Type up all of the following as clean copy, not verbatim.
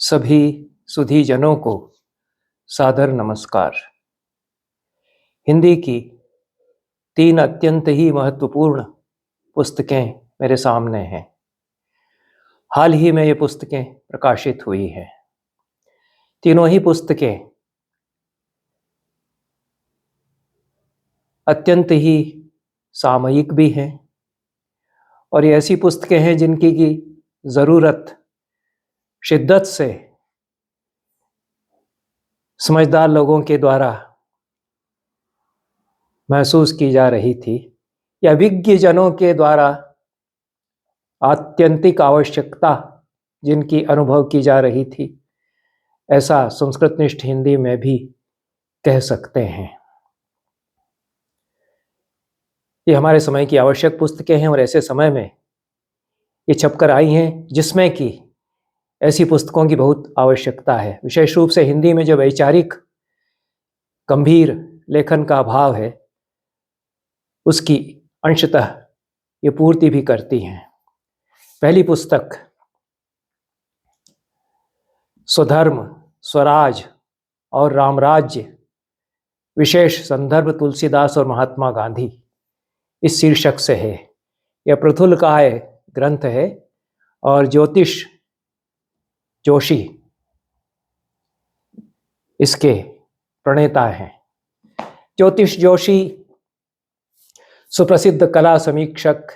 सभी सुधीजनों को सादर नमस्कार। हिंदी की 3 अत्यंत ही महत्वपूर्ण पुस्तकें मेरे सामने हैं। हाल ही में ये पुस्तकें प्रकाशित हुई हैं। तीनों ही पुस्तकें अत्यंत ही सामयिक भी हैं और ये ऐसी पुस्तकें हैं जिनकी की ज़रूरत शिद्दत से समझदार लोगों के द्वारा महसूस की जा रही थी या विज्ञजनों के द्वारा आत्यंतिक आवश्यकता जिनकी अनुभव की जा रही थी, ऐसा संस्कृतनिष्ठ हिंदी में भी कह सकते हैं। ये हमारे समय की आवश्यक पुस्तकें हैं और ऐसे समय में ये छपकर आई हैं जिसमें कि ऐसी पुस्तकों की बहुत आवश्यकता है। विशेष रूप से हिंदी में जो वैचारिक गंभीर लेखन का अभाव है उसकी अंशतः ये पूर्ति भी करती हैं। पहली पुस्तक स्वधर्म, स्वराज और रामराज्य, विशेष संदर्भ तुलसीदास और महात्मा गांधी, इस शीर्षक से है। यह पृथुलकाय ग्रंथ है और ज्योतिष जोशी इसके प्रणेता हैं। ज्योतिष जोशी सुप्रसिद्ध कला समीक्षक,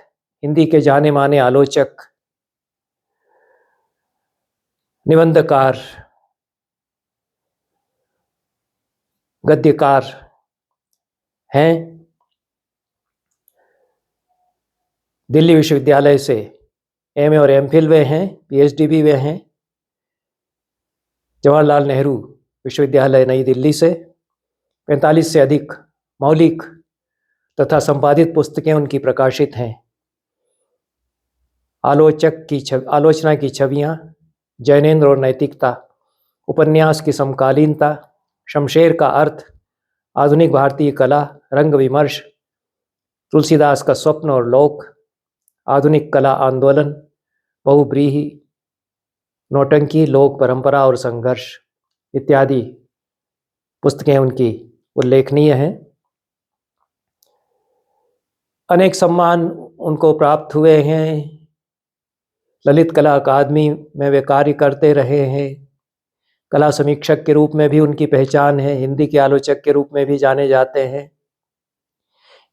हिंदी के जाने माने आलोचक, निबंधकार, गद्यकार हैं। दिल्ली विश्वविद्यालय से एमए और एमफिल वे हैं, पीएचडी भी वे हैं। जवाहरलाल नेहरू विश्वविद्यालय नई दिल्ली से 45 से अधिक मौलिक तथा संपादित पुस्तकें उनकी प्रकाशित हैं। आलोचना की छवियां, जैनेन्द्र और नैतिकता, उपन्यास की समकालीनता, शमशेर का अर्थ, आधुनिक भारतीय कला, रंग विमर्श, तुलसीदास का स्वप्न और लोक, आधुनिक कला आंदोलन, बहुब्रीहि, नौटंकी, लोक परंपरा और संघर्ष इत्यादि पुस्तकें उनकी उल्लेखनीय हैं। अनेक सम्मान उनको प्राप्त हुए हैं। ललित कला अकादमी में वे कार्य करते रहे हैं। कला समीक्षक के रूप में भी उनकी पहचान है। हिंदी के आलोचक के रूप में भी जाने जाते हैं।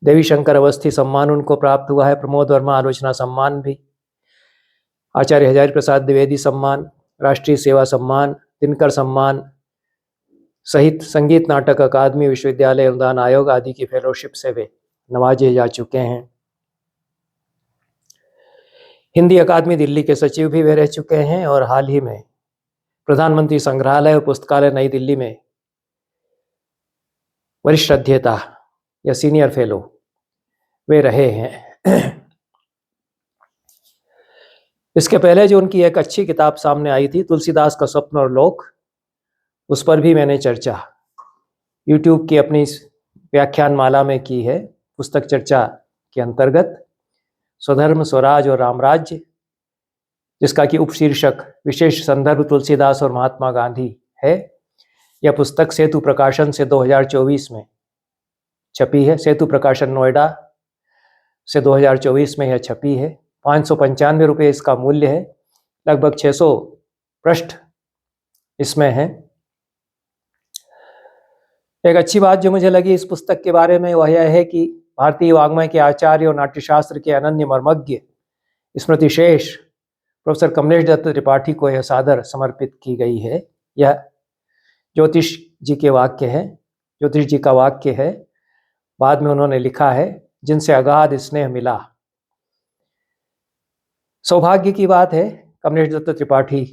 देवी शंकर अवस्थी सम्मान उनको प्राप्त हुआ है। प्रमोद वर्मा आलोचना सम्मान भी, आचार्य हजारी प्रसाद द्विवेदी सम्मान, राष्ट्रीय सेवा सम्मान, दिनकर सम्मान सहित संगीत नाटक अकादमी, विश्वविद्यालय अनुदान आयोग आदि की फेलोशिप से वे नवाजे जा चुके हैं। हिंदी अकादमी दिल्ली के सचिव भी वे रह चुके हैं और हाल ही में प्रधानमंत्री संग्रहालय और पुस्तकालय नई दिल्ली में वरिष्ठ अध्येता या सीनियर फेलो वे रहे हैं। इसके पहले जो उनकी एक अच्छी किताब सामने आई थी, तुलसीदास का स्वप्न और लोक, उस पर भी मैंने चर्चा यूट्यूब की अपनी व्याख्यान माला में की है, पुस्तक चर्चा के अंतर्गत। स्वधर्म, स्वराज और रामराज्य, जिसका कि उपशीर्षक विशेष संदर्भ तुलसीदास और महात्मा गांधी है। यह पुस्तक सेतु प्रकाशन से 2024 में छपी है। सेतु प्रकाशन नोएडा से 2024 में यह छपी है। 595 रुपये इसका मूल्य है। लगभग 600 पृष्ठ इसमें है। एक अच्छी बात जो मुझे लगी इस पुस्तक के बारे में वह यह है कि भारतीय वाङ्मय के आचार्य और नाट्यशास्त्र के अनन्य मर्मज्ञ स्मृतिशेष प्रोफेसर कमलेश दत्त त्रिपाठी को यह सादर समर्पित की गई है। यह ज्योतिष जी के वाक्य है, ज्योतिष जी का वाक्य है। बाद में उन्होंने लिखा है, जिनसे अगाध स्नेह मिला। सौभाग्य की बात है कमलेश दत्त त्रिपाठी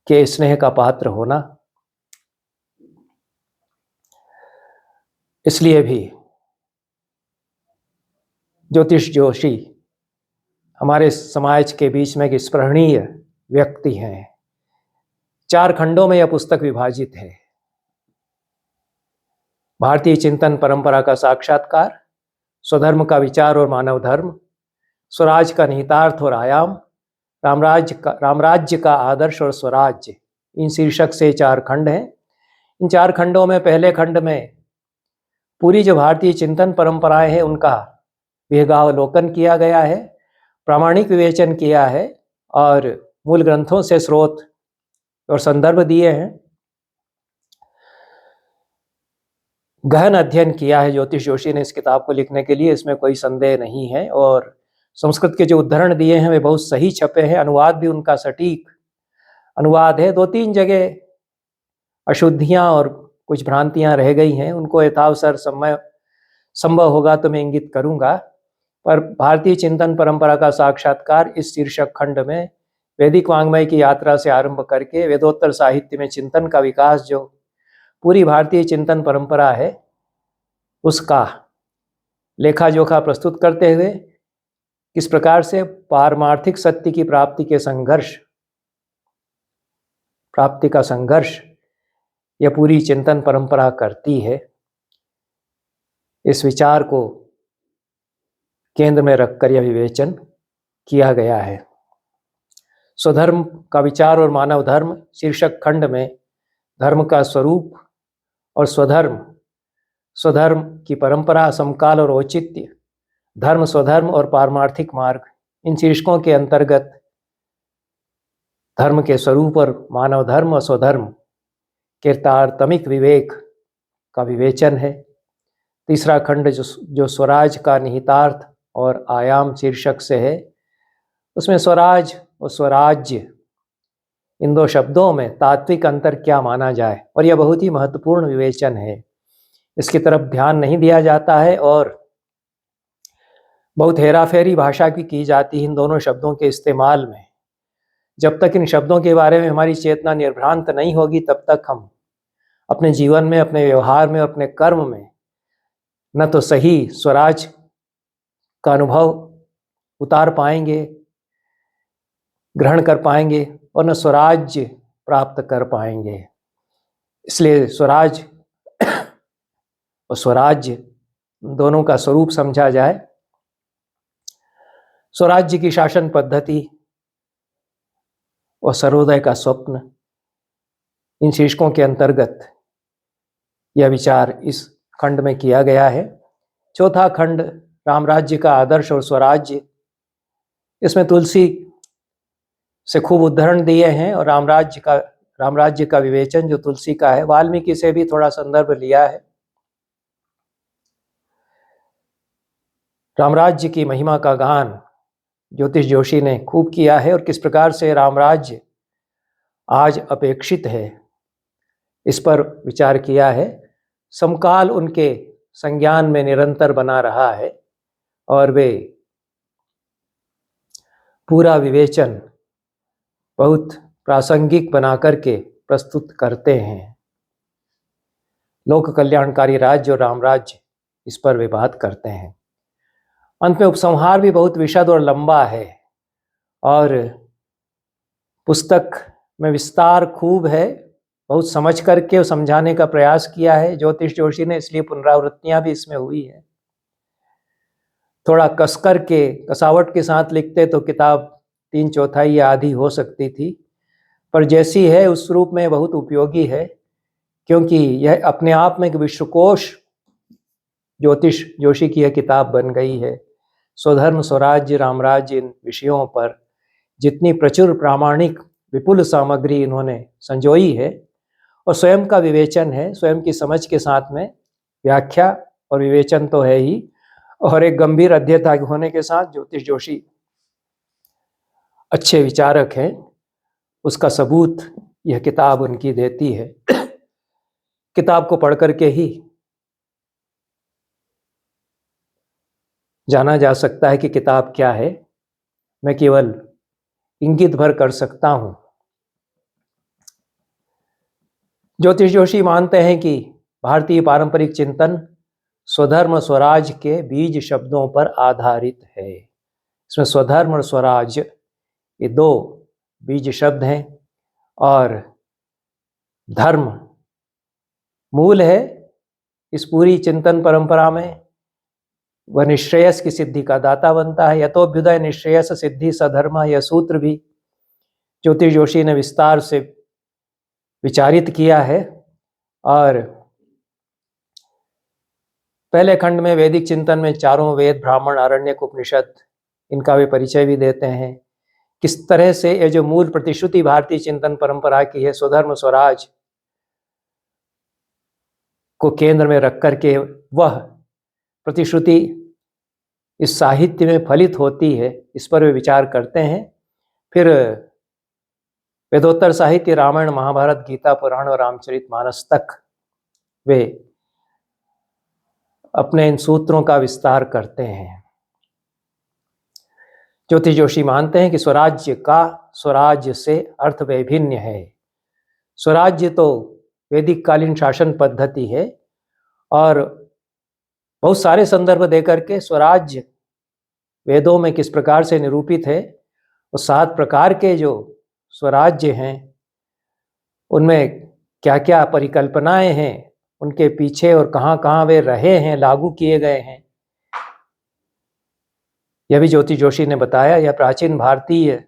के स्नेह का पात्र होना। इसलिए भी ज्योतिष जोशी हमारे समाज के बीच में एक स्मरणीय व्यक्ति हैं। 4 खंडों में यह पुस्तक विभाजित है। भारतीय चिंतन परंपरा का साक्षात्कार, स्वधर्म का विचार और मानव धर्म, स्वराज का निहितार्थ और आयाम, रामराज्य का आदर्श और स्वराज्य, इन शीर्षक से 4 खंड हैं। इन 4 खंडों में पहले खंड में पूरी जो भारतीय चिंतन परंपराएं हैं उनका विहंगावलोकन किया गया है, प्रामाणिक विवेचन किया है और मूल ग्रंथों से स्रोत और संदर्भ दिए हैं। गहन अध्ययन किया है ज्योतिष जोशी ने इस किताब को लिखने के लिए, इसमें कोई संदेह नहीं है। और संस्कृत के जो उद्धरण दिए हैं वे बहुत सही छपे हैं, अनुवाद भी उनका सटीक अनुवाद है। 2-3 जगह अशुद्धियां और कुछ भ्रांतियां रह गई हैं, उनको यथावसर समय संभव होगा तो मैं इंगित करूंगा। पर भारतीय चिंतन परंपरा का साक्षात्कार इस शीर्षक खंड में वैदिक वांग्मय की यात्रा से आरंभ करके वेदोत्तर साहित्य में चिंतन का विकास जो पूरी भारतीय चिंतन परंपरा है उसका लेखा जोखा प्रस्तुत करते हुए किस प्रकार से पारमार्थिक सत्य की प्राप्ति का संघर्ष यह पूरी चिंतन परंपरा करती है, इस विचार को केंद्र में रखकर यह विवेचन किया गया है। स्वधर्म का विचार और मानव धर्म शीर्षक खंड में धर्म का स्वरूप और स्वधर्म की परंपरा, समकाल और औचित्य, धर्म, स्वधर्म और पारमार्थिक मार्ग, इन शीर्षकों के अंतर्गत धर्म के स्वरूप और मानव धर्म और स्वधर्म के तारतमिक विवेक का विवेचन है। तीसरा खंड जो स्वराज का निहितार्थ और आयाम शीर्षक से है, उसमें स्वराज और स्वराज्य इन 2 शब्दों में तात्विक अंतर क्या माना जाए, और यह बहुत ही महत्वपूर्ण विवेचन है। इसकी तरफ ध्यान नहीं दिया जाता है और बहुत हेराफेरी भाषा की जाती है इन दोनों शब्दों के इस्तेमाल में। जब तक इन शब्दों के बारे में हमारी चेतना निर्भ्रांत नहीं होगी तब तक हम अपने जीवन में, अपने व्यवहार में, अपने कर्म में न तो सही स्वराज का अनुभव उतार पाएंगे, ग्रहण कर पाएंगे, और न स्वराज्य प्राप्त कर पाएंगे। इसलिए स्वराज और स्वराज्य दोनों का स्वरूप समझा जाए। स्वराज्य की शासन पद्धति और सर्वोदय का स्वप्न, इन शीर्षकों के अंतर्गत यह विचार इस खंड में किया गया है। चौथा खंड रामराज्य का आदर्श और स्वराज्य, इसमें तुलसी से खूब उद्धरण दिए हैं और रामराज्य का विवेचन जो तुलसी का है, वाल्मीकि से भी थोड़ा संदर्भ लिया है। रामराज्य की महिमा का गान ज्योतिष जोशी ने खूब किया है और किस प्रकार से रामराज्य आज अपेक्षित है इस पर विचार किया है। समकाल उनके संज्ञान में निरंतर बना रहा है और वे पूरा विवेचन बहुत प्रासंगिक बना करके प्रस्तुत करते हैं। लोक कल्याणकारी राज्य और रामराज्य, इस पर वे बात करते हैं। अंत में उपसंहार भी बहुत विशद और लंबा है और पुस्तक में विस्तार खूब है, बहुत समझ करके समझाने का प्रयास किया है ज्योतिष जोशी ने, इसलिए पुनरावृत्तियां भी इसमें हुई है। थोड़ा कसकर के कसावट के साथ लिखते तो किताब 3/4 या आधी हो सकती थी, पर जैसी है उस रूप में बहुत उपयोगी है, क्योंकि यह अपने आप में एक विश्वकोश ज्योतिष जोशी की यह किताब बन गई है। स्वधर्म, स्वराज्य, रामराज्य, इन विषयों पर जितनी प्रचुर प्रामाणिक विपुल सामग्री इन्होंने संजोई है और स्वयं का विवेचन है, स्वयं की समझ के साथ में व्याख्या और विवेचन तो है ही, और एक गंभीर अध्येता होने के साथ ज्योतिष जोशी अच्छे विचारक हैं, उसका सबूत यह किताब उनकी देती है। किताब को पढ़ करके ही जाना जा सकता है कि किताब क्या है, मैं केवल इंगित भर कर सकता हूं। ज्योतिष जोशी मानते हैं कि भारतीय पारंपरिक चिंतन स्वधर्म स्वराज के बीज शब्दों पर आधारित है। इसमें स्वधर्म और स्वराज ये 2 बीज शब्द हैं और धर्म मूल है इस पूरी चिंतन परंपरा में। वह निश्रेयस की सिद्धि का दाता बनता है। यतोभ्युदय निश्रेयस सिद्धि सधर्म, यह सूत्र भी ज्योतिष जोशी ने विस्तार से विचारित किया है। और पहले खंड में वैदिक चिंतन में चारों वेद, ब्राह्मण, आरण्यक, उपनिषद, इनका वे परिचय भी देते हैं। किस तरह से ये जो मूल प्रतिश्रुति भारतीय चिंतन परंपरा की है, स्वधर्म स्वराज को केंद्र में रख करके वह प्रतिश्रुति इस साहित्य में फलित होती है, इस पर वे विचार करते हैं। फिर वेदोत्तर साहित्य रामायण, महाभारत, गीता, पुराण और रामचरितमानस तक वे अपने इन सूत्रों का विस्तार करते हैं। ज्योतिष जोशी मानते हैं कि स्वराज्य का स्वराज्य से अर्थ वैभिन्न है। स्वराज्य तो वैदिक कालीन शासन पद्धति है और बहुत सारे संदर्भ देकर के स्वराज्य वेदों में किस प्रकार से निरूपित है, और 7 प्रकार के जो स्वराज्य हैं उनमें क्या क्या परिकल्पनाएं हैं, उनके पीछे और कहाँ कहाँ वे रहे हैं, लागू किए गए हैं, यह भी ज्योतिष जोशी ने बताया। यह प्राचीन भारतीय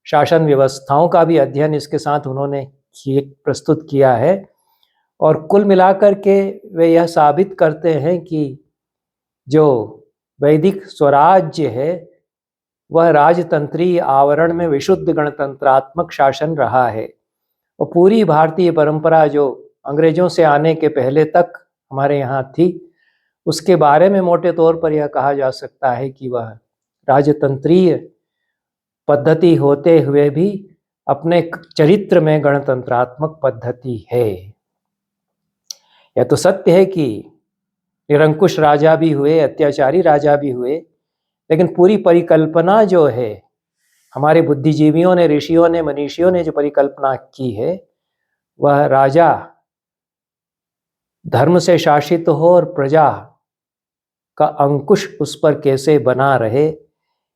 शासन व्यवस्थाओं का भी अध्ययन इसके साथ उन्होंने प्रस्तुत किया है। और कुल मिलाकर के वे यह साबित करते हैं कि जो वैदिक स्वराज्य है वह राजतंत्रीय आवरण में विशुद्ध गणतंत्रात्मक शासन रहा है। और पूरी भारतीय परंपरा जो अंग्रेजों से आने के पहले तक हमारे यहाँ थी, उसके बारे में मोटे तौर पर यह कहा जा सकता है कि वह राजतंत्रीय पद्धति होते हुए भी अपने चरित्र में गणतंत्रात्मक पद्धति है। यह तो सत्य है कि निरंकुश राजा भी हुए, अत्याचारी राजा भी हुए, लेकिन पूरी परिकल्पना जो है हमारे बुद्धिजीवियों ने, ऋषियों ने, मनीषियों ने जो परिकल्पना की है, वह राजा धर्म से शासित हो और प्रजा का अंकुश उस पर कैसे बना रहे,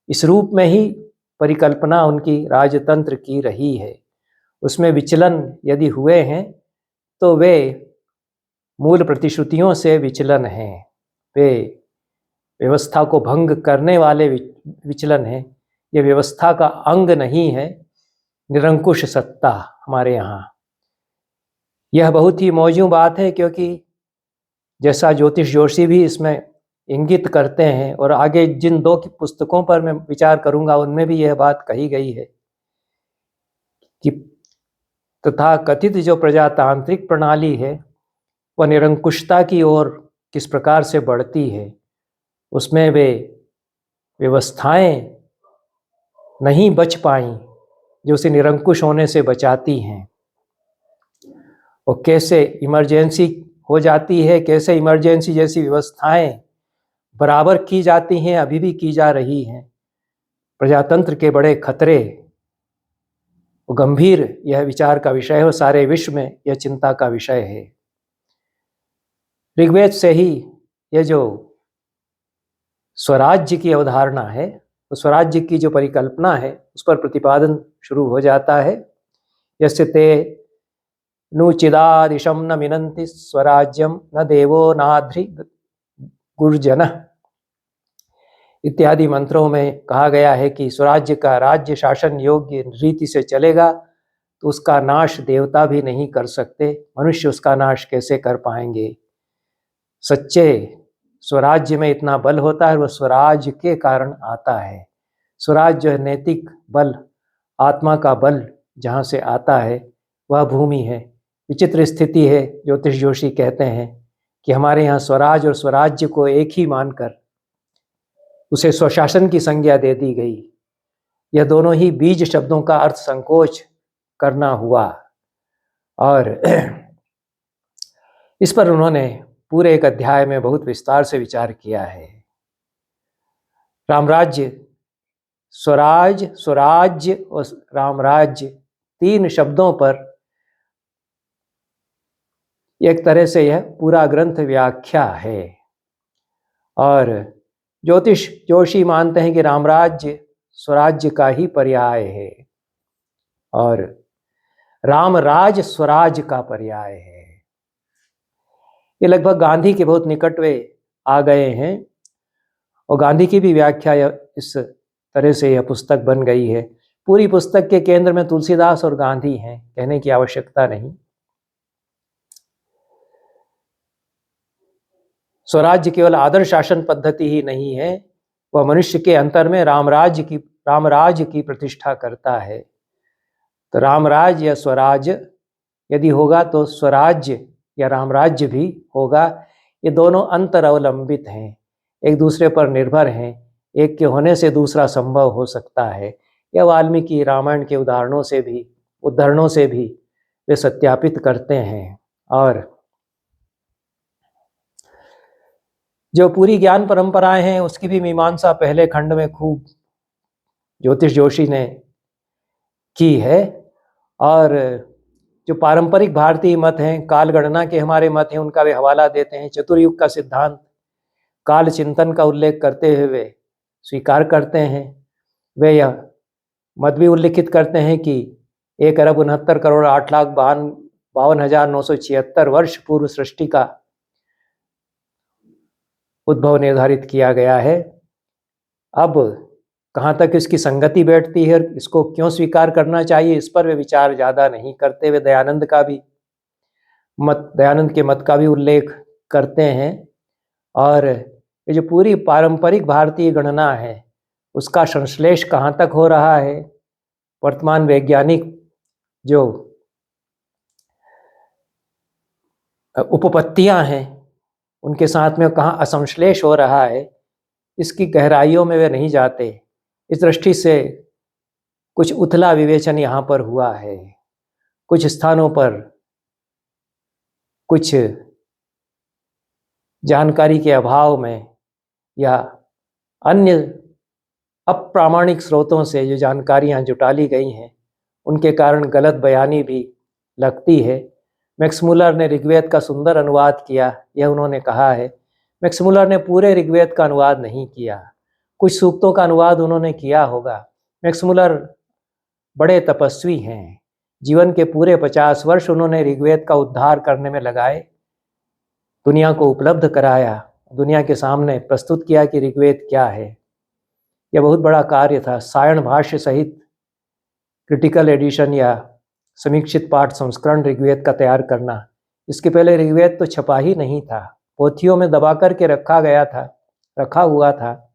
इस रूप में ही परिकल्पना उनकी राजतंत्र की रही है। उसमें विचलन यदि हुए हैं तो वे मूल प्रतिश्रुतियों से विचलन हैं, वे व्यवस्था को भंग करने वाले विचलन हैं। ये व्यवस्था का अंग नहीं है निरंकुश सत्ता हमारे यहाँ। यह बहुत ही मौजूद बात है, क्योंकि जैसा ज्योतिष जोशी भी इसमें इंगित करते हैं और आगे जिन 2 की पुस्तकों पर मैं विचार करूंगा उनमें भी यह बात कही गई है कि तथा कथित जो प्रजातांत्रिक प्रणाली है वह निरंकुशता की ओर किस प्रकार से बढ़ती है, उसमें वे व्यवस्थाएं नहीं बच पाई जो उसे निरंकुश होने से बचाती हैं, और कैसे इमरजेंसी हो जाती है, कैसे इमरजेंसी जैसी व्यवस्थाएं बराबर की जाती हैं, अभी भी की जा रही हैं। प्रजातंत्र के बड़े खतरे, गंभीर यह विचार का विषय है, सारे विश्व में यह चिंता का विषय है। ऋग्वेद से ही यह जो स्वराज्य की अवधारणा है, तो स्वराज्य की जो परिकल्पना है उस पर प्रतिपादन शुरू हो जाता है। यस्य ते नुचिदादिशं न मिनन्ति स्वराज्यम न देवो नाध्रि गुर्जन इत्यादि मंत्रों में कहा गया है कि स्वराज्य का राज्य शासन योग्य रीति से चलेगा तो उसका नाश देवता भी नहीं कर सकते, मनुष्य उसका नाश कैसे कर पाएंगे। सच्चे स्वराज्य में इतना बल होता है, वह स्वराज के कारण आता है। स्वराज जो है नैतिक बल, आत्मा का बल जहाँ से आता है वह भूमि है। विचित्र स्थिति है, ज्योतिष जोशी कहते हैं कि हमारे यहाँ स्वराज और स्वराज्य को एक ही मानकर उसे स्वशासन की संज्ञा दे दी गई। यह दोनों ही बीज शब्दों का अर्थ संकोच करना हुआ, और इस पर उन्होंने पूरे एक अध्याय में बहुत विस्तार से विचार किया है। रामराज्य, स्वराज, स्वराज्य और रामराज्य 3 शब्दों पर एक तरह से यह पूरा ग्रंथ व्याख्या है। और ज्योतिष जोशी मानते हैं कि रामराज्य स्वराज्य का ही पर्याय है और रामराज स्वराज का पर्याय है। ये लगभग गांधी के बहुत निकट वे आ गए हैं, और गांधी की भी व्याख्या इस तरह से यह पुस्तक बन गई है। पूरी पुस्तक के केंद्र में तुलसीदास और गांधी हैं, कहने की आवश्यकता नहीं। स्वराज्य केवल आदर्श शासन पद्धति ही नहीं है, वह मनुष्य के अंतर में रामराज की प्रतिष्ठा करता है। तो रामराज या स्वराज यदि होगा तो स्वराज्य या रामराज्य भी होगा। ये दोनों अंतर अवलंबित हैं, एक दूसरे पर निर्भर हैं। एक के होने से दूसरा संभव हो सकता है। यह वाल्मीकि रामायण के उदाहरणों से भी वे सत्यापित करते हैं। और जो पूरी ज्ञान परंपराएं हैं उसकी भी मीमांसा पहले खंड में खूब ज्योतिष जोशी ने की है। और जो पारंपरिक भारतीय मत हैं, काल गणना के हमारे मत हैं, उनका वे हवाला देते हैं। चतुर्युग का सिद्धांत काल चिंतन का उल्लेख करते हुए वे स्वीकार करते हैं। वे यह मत भी उल्लिखित करते हैं कि 1,69,08,52,976 वर्ष पूर्व सृष्टि का उद्भव निर्धारित किया गया है। अब कहाँ तक इसकी संगति बैठती है, इसको क्यों स्वीकार करना चाहिए, इस पर वे विचार ज़्यादा नहीं करते। वे दयानंद के मत का भी उल्लेख करते हैं। और ये जो पूरी पारंपरिक भारतीय गणना है उसका संश्लेष कहाँ तक हो रहा है, वर्तमान वैज्ञानिक जो उपपत्तियां हैं उनके साथ में कहाँ असंश्लेष हो रहा है, इसकी गहराइयों में वे नहीं जाते। इस दृष्टि से कुछ उथला विवेचन यहाँ पर हुआ है। कुछ स्थानों पर कुछ जानकारी के अभाव में या अन्य अप्रामाणिक स्रोतों से जो जानकारियाँ जुटाली गई हैं उनके कारण गलत बयानी भी लगती है। मैक्स मुलर ने ऋग्वेद का सुंदर अनुवाद किया, यह उन्होंने कहा है। मैक्स मुलर ने पूरे ऋग्वेद का अनुवाद नहीं किया, कुछ सूक्तों का अनुवाद उन्होंने किया होगा। मैक्स मुलर बड़े तपस्वी हैं, जीवन के पूरे 50 वर्ष उन्होंने ऋग्वेद का उद्धार करने में लगाए, दुनिया को उपलब्ध कराया, दुनिया के सामने प्रस्तुत किया कि ऋग्वेद क्या है। यह बहुत बड़ा कार्य था। सायण भाष्य सहित क्रिटिकल एडिशन या समीक्षित पाठ संस्करण ऋग्वेद का तैयार करना, इसके पहले ऋग्वेद तो छपा ही नहीं था, पोथियों में दबा करके रखा हुआ था।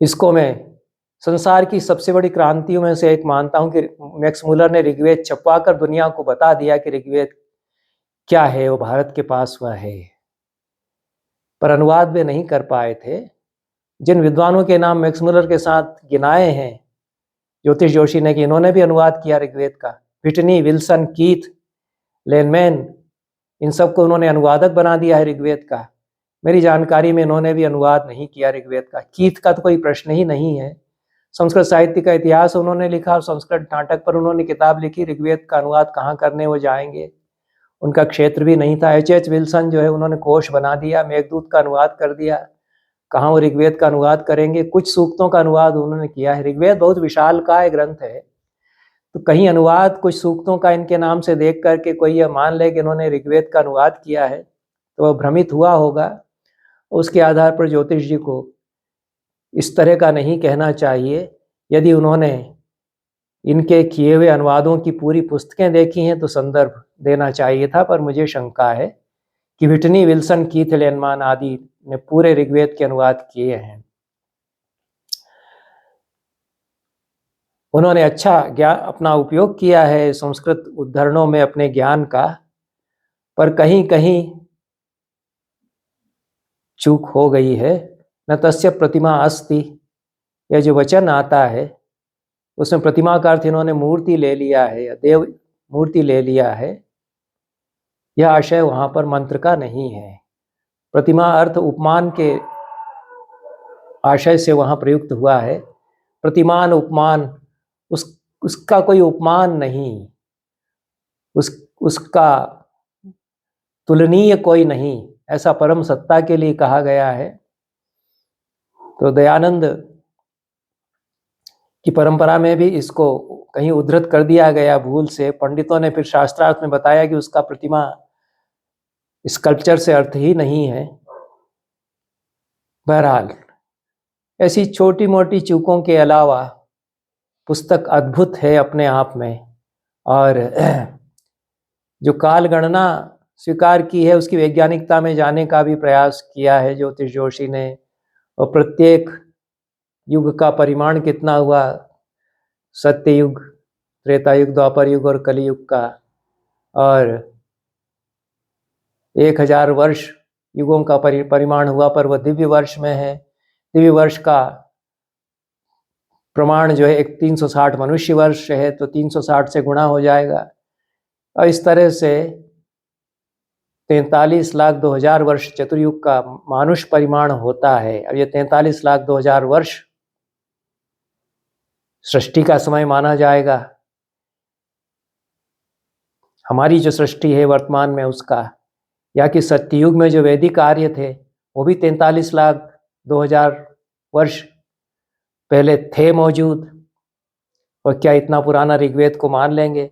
इसको मैं संसार की सबसे बड़ी क्रांतियों में से एक मानता हूं कि मैक्स मुलर ने ऋग्वेद छपवा कर दुनिया को बता दिया कि ऋग्वेद क्या है, वो भारत के पास वह है। पर अनुवाद वे नहीं कर पाए थे। जिन विद्वानों के नाम मैक्स मुलर के साथ गिनाए हैं ज्योतिष जोशी ने कि इन्होंने भी अनुवाद किया ऋग्वेद का, व्हिटनी, विल्सन, कीथ, लेनमैन, इन सबको उन्होंने अनुवादक बना दिया है ऋग्वेद का। मेरी जानकारी में इन्होंने भी अनुवाद नहीं किया ऋग्वेद का। कीथ का तो कोई प्रश्न ही नहीं है। संस्कृत साहित्य का इतिहास उन्होंने लिखा और संस्कृत नाटक पर उन्होंने किताब लिखी। ऋग्वेद का अनुवाद कहाँ करने वो जाएंगे, उनका क्षेत्र भी नहीं था। H.H. विल्सन जो है उन्होंने कोश बना दिया, मेघदूत का अनुवाद कर दिया, कहाँ वो ऋग्वेद का अनुवाद करेंगे। कुछ सूक्तों का अनुवाद उन्होंने किया है। ऋग्वेद बहुत विशालकाय ग्रंथ है, तो कहीं अनुवाद कुछ सूक्तों का इनके नाम से देख करके कोई यह मान ले कि इन्होंने ऋग्वेद का अनुवाद किया है तो वह भ्रमित हुआ होगा। उसके आधार पर ज्योतिष जी को इस तरह का नहीं कहना चाहिए। यदि उन्होंने इनके किए हुए अनुवादों की पूरी पुस्तकें देखी हैं तो संदर्भ देना चाहिए था, पर मुझे शंका है कि व्हिटनी, विल्सन, कीथ, लेनमैन आदि ने पूरे ऋग्वेद के अनुवाद किए हैं। उन्होंने अच्छा ज्ञान अपना उपयोग किया है संस्कृत उद्धरणों में अपने ज्ञान का, पर कहीं कहीं चूक हो गई है। न तस्य प्रतिमा अस्ति, यह जो वचन आता है उसमें प्रतिमा का अर्थ इन्होंने मूर्ति ले लिया है या देव मूर्ति ले लिया है। यह आशय वहाँ पर मंत्र का नहीं है। प्रतिमा अर्थ उपमान के आशय से वहाँ प्रयुक्त हुआ है। प्रतिमान, उपमान, उसका कोई उपमान नहीं, उसका तुलनीय कोई नहीं, ऐसा परम सत्ता के लिए कहा गया है। तो दयानंद की परंपरा में भी इसको कहीं उद्धृत कर दिया गया भूल से। पंडितों ने फिर शास्त्रार्थ में बताया कि उसका प्रतिमा स्कल्पचर से अर्थ ही नहीं है। बहरहाल ऐसी छोटी मोटी चूकों के अलावा पुस्तक अद्भुत है अपने आप में, और जो काल गणना स्वीकार की है उसकी वैज्ञानिकता में जाने का भी प्रयास किया है ज्योतिष जोशी ने, और प्रत्येक युग का परिमाण कितना हुआ, सत्ययुग, त्रेता युग, द्वापर युग और कलयुग का, और 1000 वर्ष युगों का परिमाण हुआ, पर वह दिव्य वर्ष में है। दिव्य वर्ष का प्रमाण जो है एक 360 मनुष्य वर्ष है, तो 360 से गुणा हो जाएगा, और इस तरह से 43,02,000 वर्ष चतुर्युग का मानुष परिमाण होता है। अब ये 43,02,000 वर्ष सृष्टि का समय माना जाएगा, हमारी जो सृष्टि है वर्तमान में उसका, या कि सत्ययुग में जो वैदिक आर्य थे वो भी 43,02,000 वर्ष पहले थे मौजूद। और क्या इतना पुराना ऋग्वेद को मान लेंगे?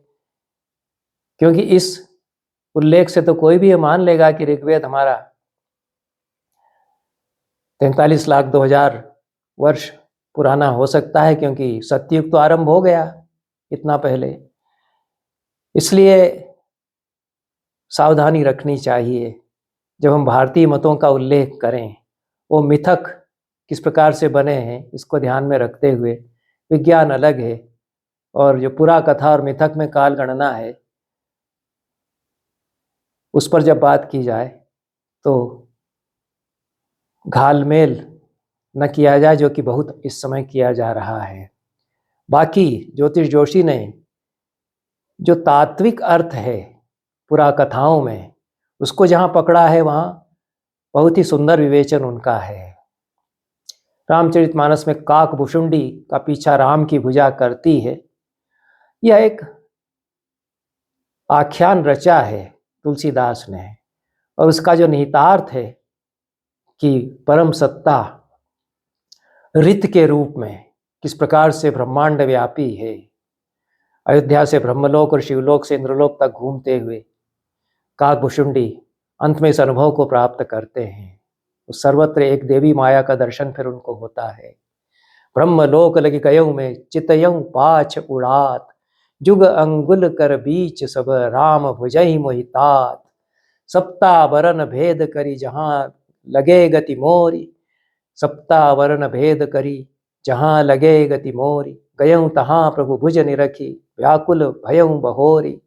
क्योंकि इस उल्लेख से तो कोई भी ये मान लेगा कि ऋग्वेद हमारा 43,02,000 वर्ष पुराना हो सकता है, क्योंकि सत्ययुग तो आरंभ हो गया इतना पहले। इसलिए सावधानी रखनी चाहिए जब हम भारतीय मतों का उल्लेख करें, वो मिथक किस प्रकार से बने हैं इसको ध्यान में रखते हुए। विज्ञान अलग है, और जो पुरा कथा और मिथक में काल गणना है उस पर जब बात की जाए तो घालमेल न किया जाए, जो कि बहुत इस समय किया जा रहा है। बाकी ज्योतिष जोशी ने जो तात्विक अर्थ है पुरा कथाओं में, उसको जहाँ पकड़ा है वहाँ बहुत ही सुंदर विवेचन उनका है। रामचरितमानस में काक भुषुंडी का पीछा राम की भुजा करती है, यह एक आख्यान रचा है तुलसीदास ने, और उसका जो निहितार्थ है कि परम सत्ता ऋत के रूप में किस प्रकार से ब्रह्मांड व्यापी है, अयोध्या से ब्रह्मलोक और शिवलोक से इंद्रलोक तक घूमते हुए काकभुषुंडी अंत में इस अनुभव को प्राप्त करते हैं। उस सर्वत्र एक देवी माया का दर्शन फिर उनको होता है। ब्रह्मलोक लगी गयऊ में चितयऊ पाछ उड़ात, जुग अंगुल कर बीच सब राम भुजहि मोहितात, सप्ता वरन भेद करी जहाँ लगे गति मोरी, सप्ता वरन भेद करी जहाँ लगे गति मोरी, गयऊ तहाँ प्रभु भुज निरखी व्याकुल भयऊ बहोरी।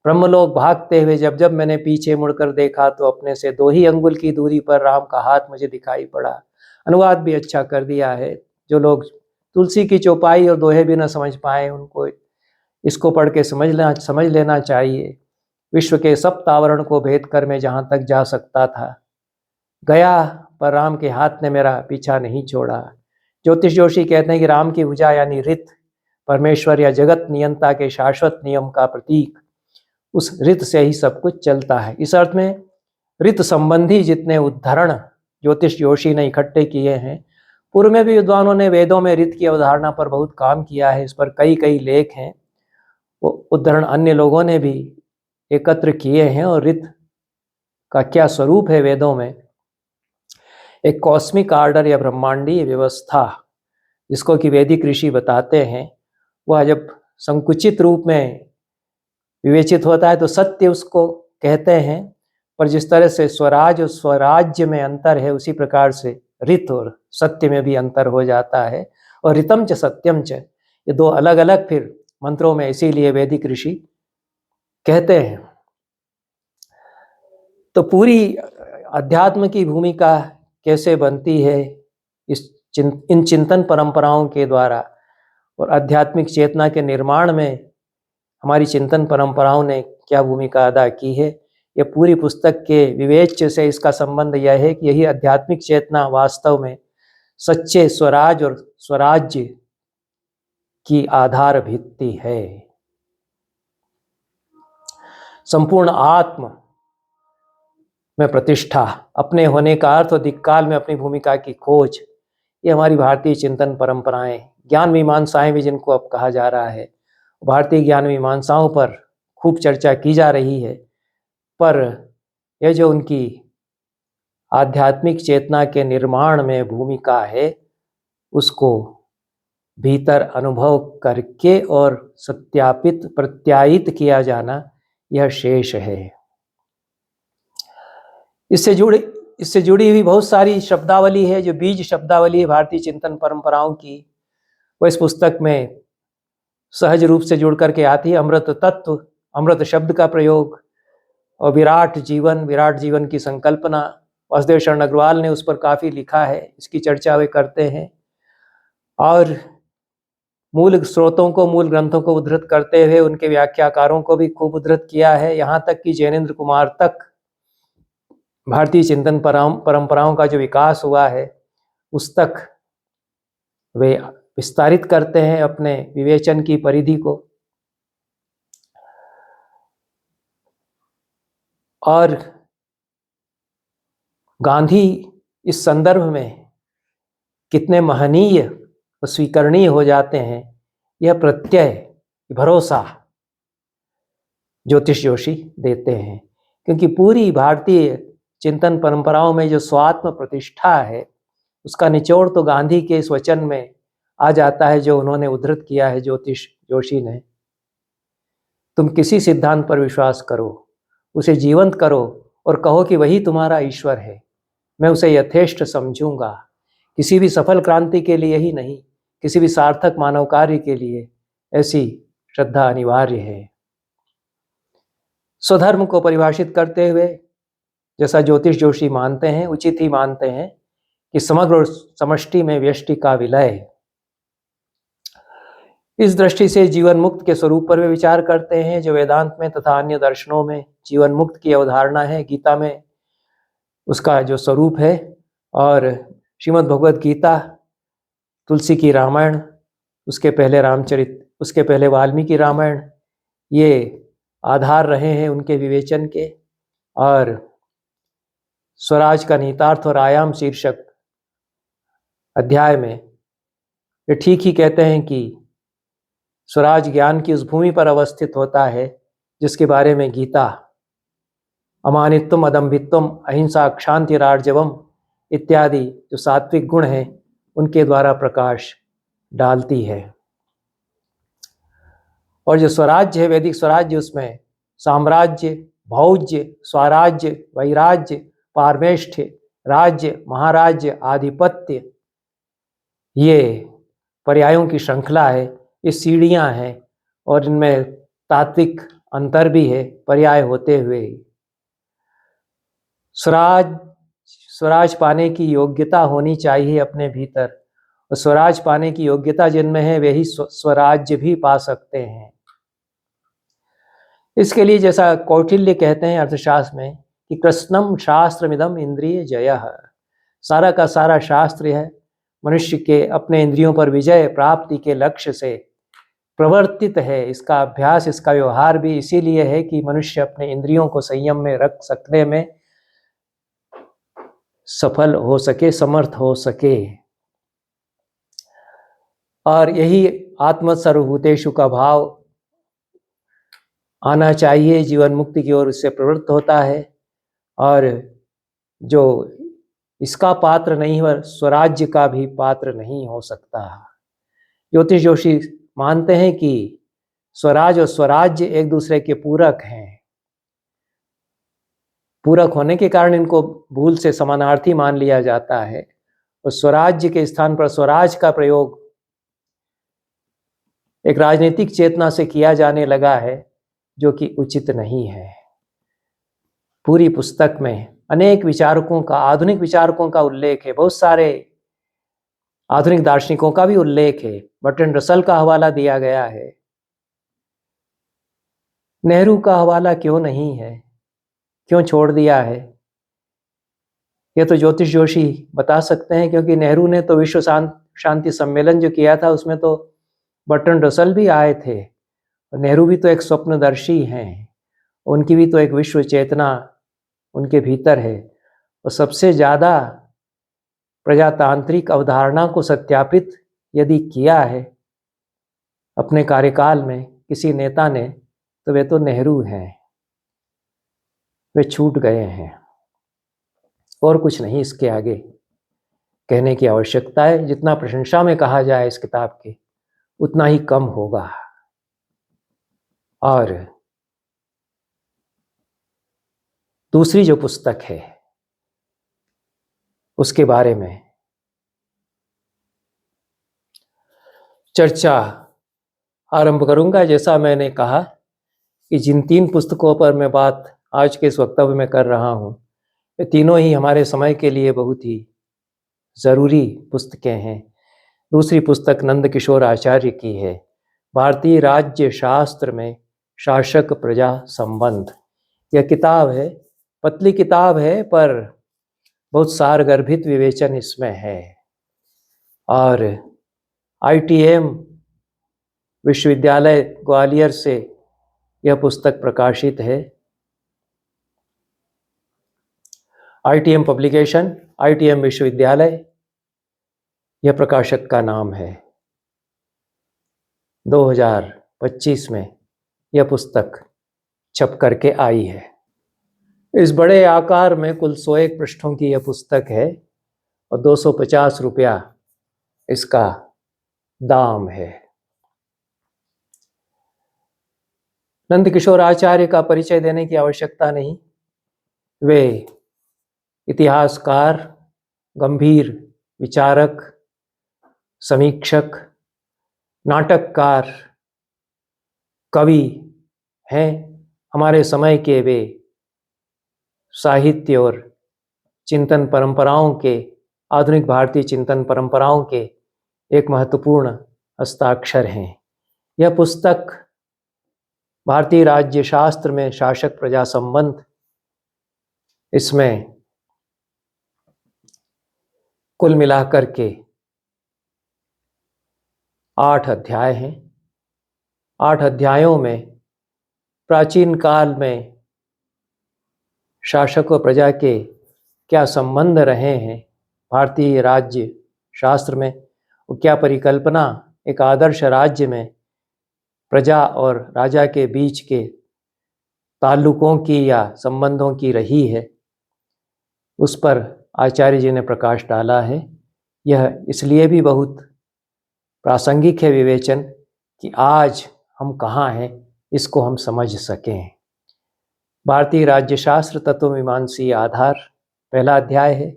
ब्रह्मलोक भागते हुए जब जब मैंने पीछे मुड़कर देखा तो अपने से 2 ही अंगुल की दूरी पर राम का हाथ मुझे दिखाई पड़ा। अनुवाद भी अच्छा कर दिया है। जो लोग तुलसी की चौपाई और दोहे भी न समझ पाए उनको इसको पढ़ के समझ लेना चाहिए। विश्व के सब तावरण को भेद कर मैं जहाँ तक जा सकता था गया, पर राम के हाथ ने मेरा पीछा नहीं छोड़ा। ज्योतिष जोशी कहते हैं कि राम की भुजा यानी ऋत परमेश्वर या जगत नियंता के शाश्वत नियम का प्रतीक, उस ऋत से ही सब कुछ चलता है। इस अर्थ में ऋत संबंधी जितने उद्धरण ज्योतिष जोशी ने इकट्ठे किए हैं, पूर्व में भी विद्वानों ने वेदों में ऋत की अवधारणा पर बहुत काम किया है, इस पर कई कई लेख हैं, वो उद्धरण अन्य लोगों ने भी एकत्र किए हैं। और ऋत का क्या स्वरूप है वेदों में, एक कॉस्मिक आर्डर या ब्रह्मांडीय व्यवस्था जिसको कि वैदिक ऋषि बताते हैं, वह जब संकुचित रूप में विवेचित होता है तो सत्य उसको कहते हैं। पर जिस तरह से स्वराज और स्वराज्य में अंतर है, उसी प्रकार से ऋत और सत्य में भी अंतर हो जाता है। और ऋतम च सत्यम च, ये 2 अलग अलग फिर मंत्रों में इसीलिए वैदिक ऋषि कहते हैं। तो पूरी अध्यात्म की भूमिका कैसे बनती है इन चिंतन परंपराओं के द्वारा, और आध्यात्मिक चेतना के निर्माण में हमारी चिंतन परंपराओं ने क्या भूमिका अदा की है, यह पूरी पुस्तक के विवेच्य से इसका संबंध यह है कि यही आध्यात्मिक चेतना वास्तव में सच्चे स्वराज और स्वराज्य की आधार भित्ति है। संपूर्ण आत्म में प्रतिष्ठा, अपने होने का अर्थ और दिक्काल में अपनी भूमिका की खोज, ये हमारी भारतीय चिंतन परंपराएं, ज्ञान मीमांसाएं भी जिनको अब कहा जा रहा है, भारतीय ज्ञान मीमांसाओं पर खूब चर्चा की जा रही है। पर यह जो उनकी आध्यात्मिक चेतना के निर्माण में भूमिका है, उसको भीतर अनुभव करके और सत्यापित प्रत्यायित किया जाना, यह शेष है। इससे जुड़ी हुई बहुत सारी शब्दावली है, जो बीज शब्दावली है भारतीय चिंतन परंपराओं की, वो इस पुस्तक में सहज रूप से जुड़ करके आती है। अमृत तत्व, अमृत शब्द का प्रयोग और विराट जीवन की संकल्पना, वासुदेव शरण अग्रवाल ने उस पर काफ़ी लिखा है, इसकी चर्चा वे करते हैं। और मूल स्रोतों को, मूल ग्रंथों को उद्धृत करते हुए उनके व्याख्याकारों को भी खूब उद्धृत किया है। यहाँ तक कि जैनेन्द्र कुमार तक भारतीय चिंतन परंपराओं का जो विकास हुआ है उस तक वे विस्तारित करते हैं अपने विवेचन की परिधि को। और गांधी इस संदर्भ में कितने महनीय और स्वीकरणीय हो जाते हैं, यह प्रत्यय, भरोसा ज्योतिष जोशी देते हैं। क्योंकि पूरी भारतीय चिंतन परंपराओं में जो स्वात्म प्रतिष्ठा है, उसका निचोड़ तो गांधी के इस वचन में आ जाता है जो उन्होंने उद्धृत किया है ज्योतिष जोशी ने। तुम किसी सिद्धांत पर विश्वास करो, उसे जीवंत करो और कहो कि वही तुम्हारा ईश्वर है, मैं उसे यथेष्ट समझूंगा। किसी भी सफल क्रांति के लिए ही नहीं, किसी भी सार्थक मानव कार्य के लिए ऐसी श्रद्धा अनिवार्य है। स्वधर्म को परिभाषित करते हुए जैसा ज्योतिष जोशी मानते हैं, उचित ही मानते हैं कि समग्र समष्टि में व्यष्टि का विलय। इस दृष्टि से जीवन मुक्त के स्वरूप पर वे विचार करते हैं, जो वेदांत में तथा अन्य दर्शनों में जीवन मुक्त की अवधारणा है, गीता में उसका जो स्वरूप है, और श्रीमद् भगवद गीता, तुलसी की रामायण, उसके पहले रामचरित, उसके पहले वाल्मीकि रामायण, ये आधार रहे हैं उनके विवेचन के। और स्वराज का निहितार्थ और आयाम शीर्षक अध्याय में वे ठीक ही कहते हैं कि स्वराज ज्ञान की उस भूमि पर अवस्थित होता है जिसके बारे में गीता अमानित्वम, अदम्भित्वम, अहिंसा, क्षांति, रार्जवम इत्यादि जो सात्विक गुण हैं उनके द्वारा प्रकाश डालती है। और जो स्वराज्य है, वैदिक स्वराज्य, उसमें साम्राज्य, भौज्य, स्वराज्य, वैराज्य, पारमेष्ठ्य, राज्य, महाराज्य, आधिपत्य, ये पर्यायों की श्रृंखला है, ये सीढ़ियां हैं और इनमें तात्विक अंतर भी है पर्याय होते हुए। स्वराज पाने की योग्यता होनी चाहिए अपने भीतर, और स्वराज पाने की योग्यता जिनमें है वही स्वराज्य भी पा सकते हैं। इसके लिए जैसा कौटिल्य कहते हैं अर्थशास्त्र में कि कृष्णम शास्त्रमिदम इंद्रिय जयः, सारा का सारा शास्त्र है मनुष्य के अपने इंद्रियों पर विजय प्राप्ति के लक्ष्य से प्रवर्तित है। इसका अभ्यास, इसका व्यवहार भी इसीलिए है कि मनुष्य अपने इंद्रियों को संयम में रख सकने में सफल हो सके, समर्थ हो सके। और यही आत्म सर्वभूतेषु का भाव आना चाहिए, जीवन मुक्ति की ओर इससे प्रवृत्त होता है। और जो इसका पात्र नहीं, वह स्वराज्य का भी पात्र नहीं हो सकता। ज्योतिष जोशी मानते हैं कि स्वराज और स्वराज्य एक दूसरे के पूरक हैं। पूरक होने के कारण इनको भूल से समानार्थी मान लिया जाता है, और स्वराज्य के स्थान पर स्वराज का प्रयोग एक राजनीतिक चेतना से किया जाने लगा है, जो कि उचित नहीं है। पूरी पुस्तक में अनेक विचारकों का, आधुनिक विचारकों का उल्लेख है, बहुत सारे आधुनिक दार्शनिकों का भी उल्लेख है। बर्ट्रैंड रसल का हवाला दिया गया है, नेहरू का हवाला क्यों नहीं है, क्यों छोड़ दिया है, ये तो ज्योतिष जोशी बता सकते हैं। क्योंकि नेहरू ने तो विश्व शांति सम्मेलन जो किया था उसमें तो बर्ट्रैंड रसल भी आए थे। नेहरू भी तो एक स्वप्नदर्शी हैं, उनकी भी तो एक विश्व चेतना उनके भीतर है। और सबसे ज़्यादा प्रजातांत्रिक अवधारणा को सत्यापित यदि किया है अपने कार्यकाल में किसी नेता ने, तो वे तो नेहरू हैं। वे छूट गए हैं, और कुछ नहीं इसके आगे कहने की आवश्यकता है। जितना प्रशंसा में कहा जाए इस किताब के, उतना ही कम होगा। और दूसरी जो पुस्तक है उसके बारे में चर्चा आरंभ करूंगा। जैसा मैंने कहा कि जिन 3 पुस्तकों पर मैं बात आज के इस वक्तव्य में कर रहा हूं, वे तीनों ही हमारे समय के लिए बहुत ही ज़रूरी पुस्तकें हैं। दूसरी पुस्तक नंदकिशोर आचार्य की है, भारतीय राज्य शास्त्र में शासक प्रजा संबंध। यह किताब है, पतली किताब है, पर बहुत सारगर्भित विवेचन इसमें है। और ITM विश्वविद्यालय ग्वालियर से यह पुस्तक प्रकाशित है। ITM पब्लिकेशन, ITM विश्वविद्यालय, यह प्रकाशक का नाम है। 2025 में यह पुस्तक छप करके आई है। इस बड़े आकार में कुल 101 पृष्ठों की यह पुस्तक है और 250 रुपया इसका दाम है। नंदकिशोर आचार्य का परिचय देने की आवश्यकता नहीं। वे इतिहासकार, गंभीर विचारक, समीक्षक, नाटककार, कवि हैं। हमारे समय के वे साहित्य और चिंतन परंपराओं के, आधुनिक भारतीय चिंतन परंपराओं के एक महत्वपूर्ण हस्ताक्षर हैं। यह पुस्तक भारतीय राज्य शास्त्र में शासक प्रजा संबंध, इसमें कुल मिलाकर के 8 अध्याय हैं। 8 अध्यायों में प्राचीन काल में शासक व प्रजा के क्या संबंध रहे हैं भारतीय राज्य शास्त्र में, और क्या परिकल्पना एक आदर्श राज्य में प्रजा और राजा के बीच के ताल्लुकों की या संबंधों की रही है, उस पर आचार्य जी ने प्रकाश डाला है। यह इसलिए भी बहुत प्रासंगिक है विवेचन कि आज हम कहाँ हैं इसको हम समझ सकें। भारतीय राज्य शास्त्र तत्वमीमांसीय आधार, पहला अध्याय है।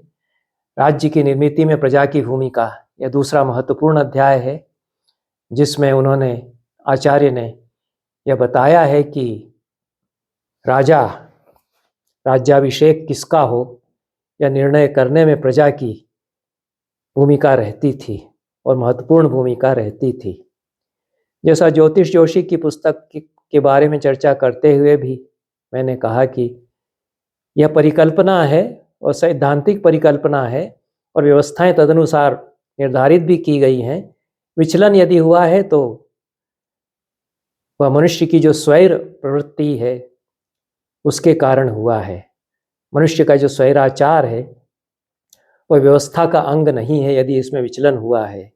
राज्य की निर्मिति में प्रजा की भूमिका, यह दूसरा महत्वपूर्ण अध्याय है, जिसमें उन्होंने, आचार्य ने यह बताया है कि राज्याभिषेक किसका हो, यह निर्णय करने में प्रजा की भूमिका रहती थी और महत्वपूर्ण भूमिका रहती थी। जैसा ज्योतिष जोशी की पुस्तक के बारे में चर्चा करते हुए भी मैंने कहा कि यह परिकल्पना है और सैद्धांतिक परिकल्पना है और व्यवस्थाएं तदनुसार निर्धारित भी की गई हैं। विचलन यदि हुआ है तो वह मनुष्य की जो स्वैर प्रवृत्ति है उसके कारण हुआ है। मनुष्य का जो स्वैराचार है वह व्यवस्था का अंग नहीं है। यदि इसमें विचलन हुआ है,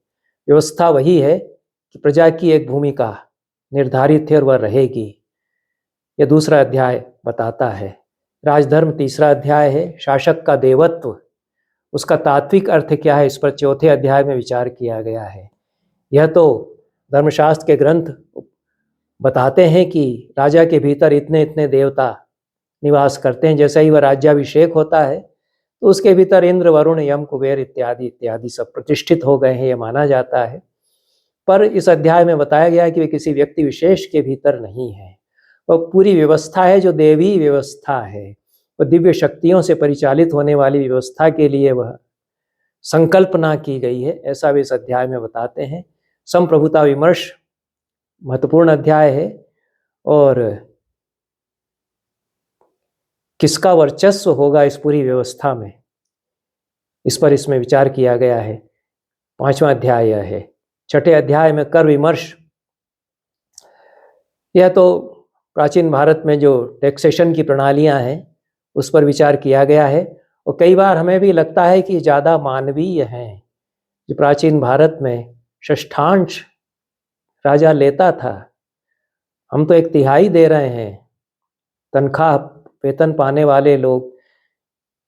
व्यवस्था वही है कि प्रजा की एक भूमिका निर्धारित है और वह रहेगी। यह दूसरा अध्याय बताता है। राजधर्म तीसरा अध्याय है। शासक का देवत्व, उसका तात्विक अर्थ क्या है, इस पर चौथे अध्याय में विचार किया गया है। यह तो धर्मशास्त्र के ग्रंथ बताते हैं कि राजा के भीतर इतने इतने देवता निवास करते हैं। जैसे ही वह राज्याभिषेक होता है तो उसके भीतर इंद्र, वरुण, यम, कुबेर इत्यादि इत्यादि सब प्रतिष्ठित हो गए हैं, यह माना जाता है। पर इस अध्याय में बताया गया है कि वे किसी व्यक्ति विशेष के भीतर नहीं है। वह पूरी व्यवस्था है जो देवी व्यवस्था है। वह दिव्य शक्तियों से परिचालित होने वाली व्यवस्था के लिए वह संकल्पना की गई है, ऐसा वे इस अध्याय में बताते हैं। संप्रभुता विमर्श महत्वपूर्ण अध्याय है और किसका वर्चस्व होगा इस पूरी व्यवस्था में, इस पर इसमें विचार किया गया है। 5वां अध्याय यह है। 6ठे अध्याय में कर विमर्श, यह तो प्राचीन भारत में जो टैक्सेशन की प्रणालियां हैं उस पर विचार किया गया है। और कई बार हमें भी लगता है कि ज़्यादा मानवीय हैं। जो प्राचीन भारत में षष्ठांश राजा लेता था, हम तो 1/3 दे रहे हैं। तनख्वाह, वेतन पाने वाले लोग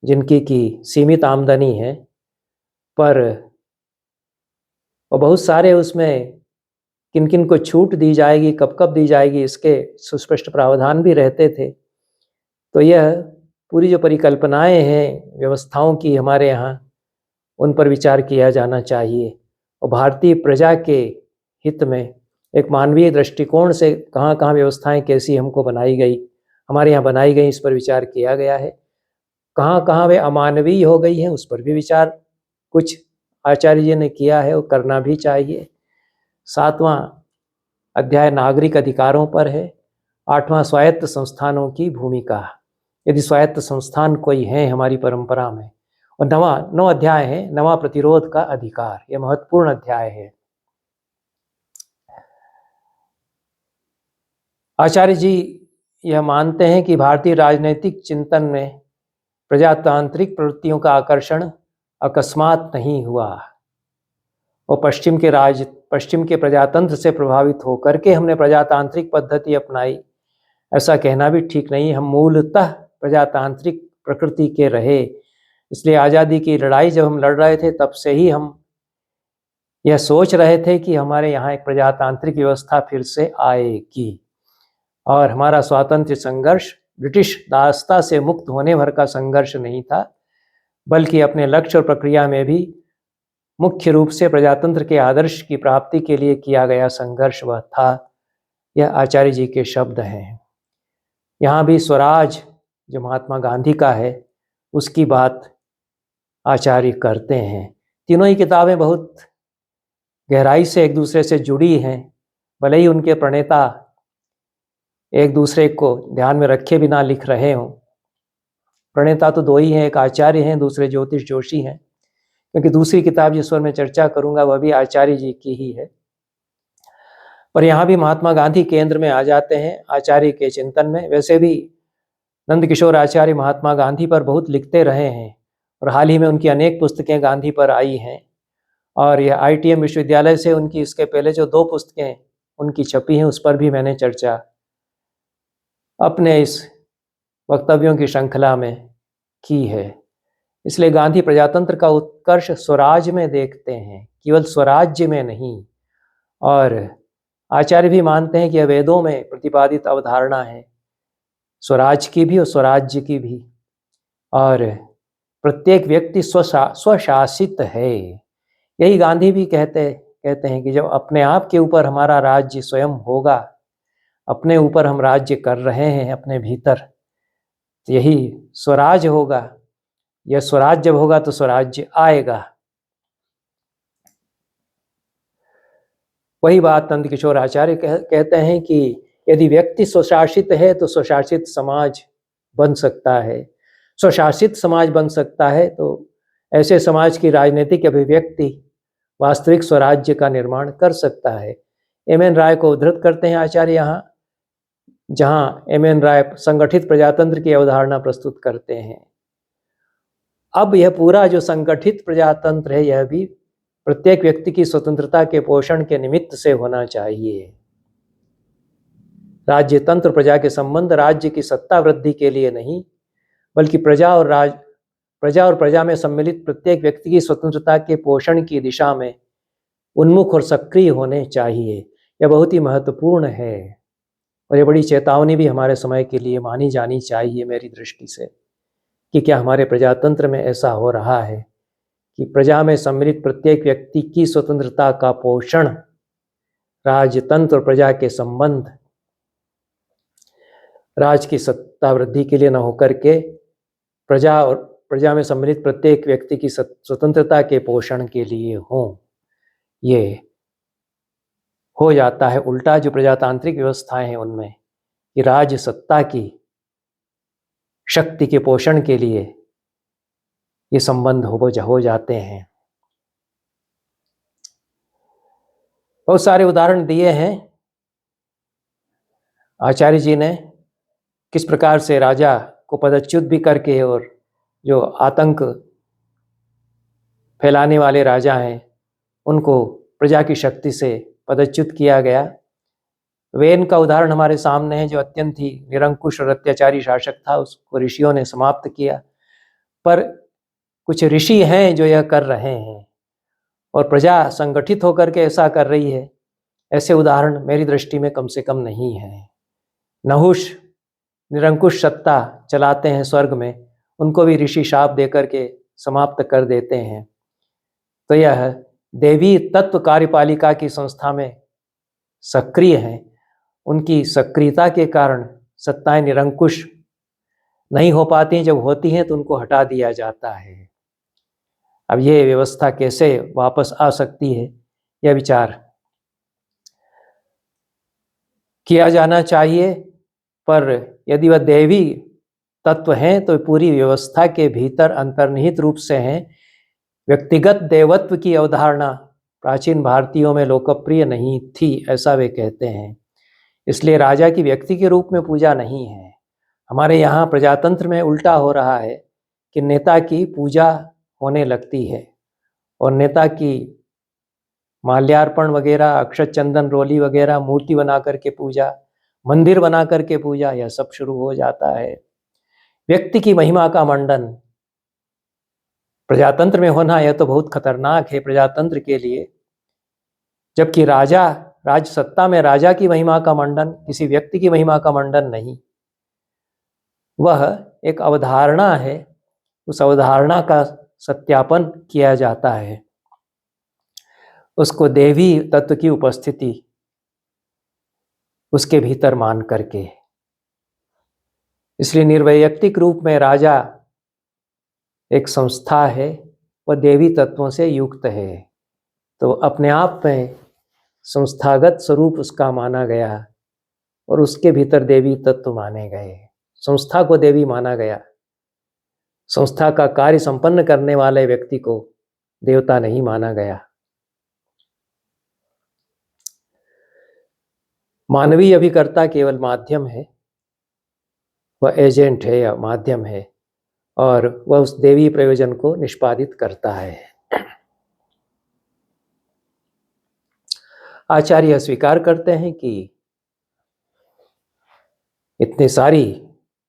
जिनकी की सीमित आमदनी है, पर और बहुत सारे उसमें किन किन को छूट दी जाएगी, कब कब दी जाएगी, इसके सुस्पष्ट प्रावधान भी रहते थे। तो यह पूरी जो परिकल्पनाएं हैं व्यवस्थाओं की हमारे यहाँ, उन पर विचार किया जाना चाहिए। और भारतीय प्रजा के हित में एक मानवीय दृष्टिकोण से कहाँ कहाँ व्यवस्थाएं कैसी हमको बनाई गई, हमारे यहाँ बनाई गई, इस पर विचार किया गया है। कहाँ कहाँ वे अमानवीय हो गई हैं, उस पर भी विचार कुछ आचार्य जी ने किया है और करना भी चाहिए। 7वां अध्याय नागरिक अधिकारों पर है। 8वां स्वायत्त संस्थानों की भूमिका, यदि स्वायत्त संस्थान कोई है हमारी परंपरा में। और 9वां अध्याय है नवा प्रतिरोध का अधिकार, यह महत्वपूर्ण अध्याय है। आचार्य जी यह मानते हैं कि भारतीय राजनीतिक चिंतन में प्रजातांत्रिक प्रवृत्तियों का आकर्षण अकस्मात नहीं हुआ और पश्चिम के प्रजातंत्र से प्रभावित होकर के हमने प्रजातांत्रिक पद्धति अपनाई, ऐसा कहना भी ठीक नहीं। हम मूलतः प्रजातांत्रिक प्रकृति के रहे, इसलिए आज़ादी की लड़ाई जब हम लड़ रहे थे तब से ही हम यह सोच रहे थे कि हमारे यहाँ एक प्रजातांत्रिक व्यवस्था फिर से आएगी और हमारा स्वातंत्र्य संघर्ष ब्रिटिश दासता से मुक्त होने भर का संघर्ष नहीं था, बल्कि अपने लक्ष्य और प्रक्रिया में भी मुख्य रूप से प्रजातंत्र के आदर्श की प्राप्ति के लिए किया गया संघर्ष वह था। यह आचार्य जी के शब्द हैं। यहाँ भी स्वराज जो महात्मा गांधी का है उसकी बात आचार्य करते हैं। तीनों ही किताबें बहुत गहराई से एक दूसरे से जुड़ी हैं, भले ही उनके प्रणेता एक दूसरे को ध्यान में रखे बिना लिख रहे हों। प्रणेता तो दो ही हैं, एक आचार्य हैं, दूसरे ज्योतिष जोशी हैं, क्योंकि दूसरी किताब जिस पर मैं चर्चा करूंगा वह भी आचार्य जी की ही है। पर यहाँ भी महात्मा गांधी केंद्र में आ जाते हैं आचार्य के चिंतन में। वैसे भी नंद किशोर आचार्य महात्मा गांधी पर बहुत लिखते रहे हैं और हाल ही में उनकी अनेक पुस्तकें गांधी पर आई हैं और यह ITM विश्वविद्यालय से उनकी इसके पहले जो 2 पुस्तकें उनकी छपी हैं उस पर भी मैंने चर्चा अपने इस वक्तव्यों की श्रृंखला में की है। इसलिए गांधी प्रजातंत्र का उत्कर्ष स्वराज में देखते हैं, केवल स्वराज्य में नहीं। और आचार्य भी मानते हैं कि यह वेदों में प्रतिपादित अवधारणा है, स्वराज की भी और स्वराज्य की भी। और प्रत्येक व्यक्ति स्वशासित है। यही गांधी भी कहते हैं कि जब अपने आप के ऊपर हमारा राज्य स्वयं होगा, अपने ऊपर हम राज्य कर रहे हैं अपने भीतर, तो यही स्वराज होगा। यह स्वराज जब होगा तो स्वराज्य आएगा। वही बात नंद किशोर आचार्य कहते हैं कि यदि व्यक्ति स्वशासित है तो स्वशासित समाज बन सकता है। स्वशासित समाज बन सकता है तो ऐसे समाज की राजनीतिक अभिव्यक्ति वास्तविक स्वराज्य का निर्माण कर सकता है। M.N. राय को उद्धृत करते हैं आचार्य यहाँ, जहाँ M.N. राय संगठित प्रजातंत्र की अवधारणा प्रस्तुत करते हैं। अब यह पूरा जो संगठित प्रजातंत्र है यह भी प्रत्येक व्यक्ति की स्वतंत्रता के पोषण के निमित्त से होना चाहिए। राज्य तंत्र प्रजा के संबंध राज्य की सत्ता वृद्धि के लिए नहीं, बल्कि प्रजा और प्रजा में सम्मिलित प्रत्येक व्यक्ति की स्वतंत्रता के पोषण की दिशा में उन्मुख और सक्रिय होने चाहिए। यह बहुत ही महत्वपूर्ण है और यह बड़ी चेतावनी भी हमारे समय के लिए मानी जानी चाहिए मेरी दृष्टि से, कि क्या हमारे प्रजातंत्र में ऐसा हो रहा है कि प्रजा में सम्मिलित प्रत्येक व्यक्ति की स्वतंत्रता का पोषण राजतंत्र और प्रजा के संबंध राज की सत्ता वृद्धि के लिए न होकर के प्रजा और प्रजा में सम्मिलित प्रत्येक व्यक्ति की स्वतंत्रता के पोषण के लिए हो। ये हो जाता है उल्टा जो प्रजातांत्रिक व्यवस्थाएं हैं उनमें, कि राज सत्ता की शक्ति के पोषण के लिए ये संबंध हो जाते हैं। बहुत सारे उदाहरण दिए हैं आचार्य जी ने, किस प्रकार से राजा को पदच्युत भी करके और जो आतंक फैलाने वाले राजा हैं उनको प्रजा की शक्ति से पदच्युत किया गया। वेन का उदाहरण हमारे सामने है, जो अत्यंत ही निरंकुश और अत्याचारी शासक था, उसको ऋषियों ने समाप्त किया। पर कुछ ऋषि हैं जो यह कर रहे हैं और प्रजा संगठित होकर के ऐसा कर रही है। ऐसे उदाहरण मेरी दृष्टि में कम से कम नहीं है। नहुष निरंकुश सत्ता चलाते हैं स्वर्ग में, उनको भी ऋषि शाप देकर के समाप्त कर देते हैं। तो यह देवी तत्व कार्यपालिका की संस्था में सक्रिय हैं। उनकी सक्रियता के कारण सत्ताएं निरंकुश नहीं हो पाती, जब होती हैं तो उनको हटा दिया जाता है। अब ये व्यवस्था कैसे वापस आ सकती है, यह विचार किया जाना चाहिए। पर यदि वह देवी तत्व हैं तो पूरी व्यवस्था के भीतर अंतर्निहित रूप से हैं। व्यक्तिगत देवत्व की अवधारणा प्राचीन भारतीयों में लोकप्रिय नहीं थी, ऐसा वे कहते हैं। इसलिए राजा की व्यक्ति के रूप में पूजा नहीं है। हमारे यहाँ प्रजातंत्र में उल्टा हो रहा है कि नेता की पूजा होने लगती है और नेता की माल्यार्पण वगैरह, अक्षत चंदन रोली वगैरह, मूर्ति बना करके पूजा, मंदिर बना करके पूजा, यह सब शुरू हो जाता है। व्यक्ति की महिमा का मंडन प्रजातंत्र में होना, यह तो बहुत खतरनाक है प्रजातंत्र के लिए। जबकि राज सत्ता में राजा की महिमा का मंडन, किसी व्यक्ति की महिमा का मंडन नहीं, वह एक अवधारणा है। उस अवधारणा का सत्यापन किया जाता है, उसको देवी तत्व की उपस्थिति उसके भीतर मान करके। इसलिए निर्वैयक्तिक रूप में राजा एक संस्था है, वह देवी तत्वों से युक्त है। तो अपने आप में संस्थागत स्वरूप उसका माना गया और उसके भीतर देवी तत्व माने गए। संस्था को देवी माना गया, संस्था का कार्य संपन्न करने वाले व्यक्ति को देवता नहीं माना गया। मानवीय अभिकर्ता केवल माध्यम है, वह एजेंट है या माध्यम है, और वह उस देवी प्रयोजन को निष्पादित करता है। आचार्य स्वीकार करते हैं कि इतनी सारी